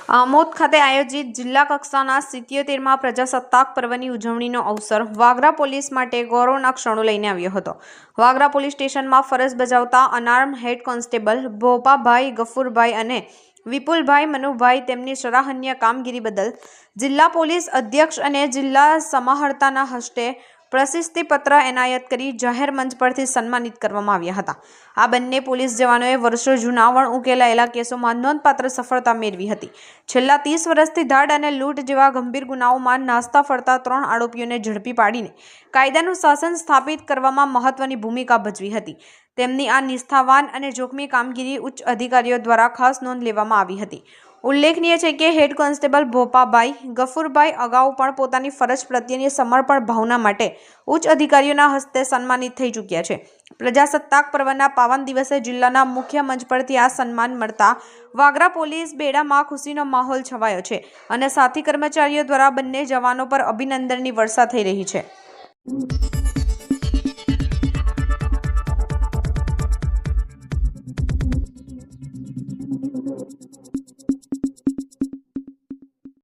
આમોદ ખાતે આયોજિત જિલ્લા કક્ષાના 77મા પ્રજાસત્તાક પર્વની ઉજવણીનો અવસર વાગરા પોલીસ માટે ગૌરવના ક્ષણો લઈને આવ્યો હતો। વાગરા પોલીસ સ્ટેશનમાં ફરજ બજાવતા અનાર્મ હેડ કોન્સ્ટેબલ ભોપાભાઈ ગફુરભાઈ અને વિપુલભાઈ મનુભાઈ તેમની સરાહનીય કામગીરી બદલ જિલ્લા પોલીસ અધ્યક્ષ અને જિલ્લા સમાહર્તાના હસ્તે પ્રશસ્તિપત્ર એનાયત કરી જાહેર મંચ પરથી સન્માનિત કરવામાં આવ્યા હતા। આ બંને પોલીસ જવાનોએ વર્ષો જૂના વણ ઉકેલાયેલા કેસોમાં નોંધપાત્ર સફળતા મેળવી હતી। છેલ્લા 30 વર્ષથી ધાડ અને લૂંટ જેવા ગંભીર ગુનાઓમાં નાસ્તા ફરતા 3 આરોપીઓને ઝડપી પાડીને કાયદાનું શાસન સ્થાપિત કરવામાં મહત્વની ભૂમિકા ભજવી હતી। તેમની આ નિષ્ઠાવાન અને જોખમી કામગીરી ઉચ્ચ અધિકારીઓ દ્વારા ખાસ નોંધ લેવામાં આવી હતી। ઉલ્લેખનીય છે કે હેડ કોન્સ્ટેબલ ભોપાભાઈ ગફુરભાઈ અગાઉ પણ પોતાની ફરજ પ્રત્યેની સમર્પણ ભાવના માટે ઉચ્ચ અધિકારીઓના હસ્તે સન્માનિત થઈ ચૂક્યા છે। પ્રજાસત્તાક પર્વના પાવન દિવસે જિલ્લાના મુખ્ય મંચ પરથી આ સન્માન મળતા વાગરા પોલીસ બેડામાં ખુશીનો માહોલ છવાયો છે અને સાથી કર્મચારીઓ દ્વારા બંને જવાનો પર અભિનંદનની વર્ષા થઈ રહી છે।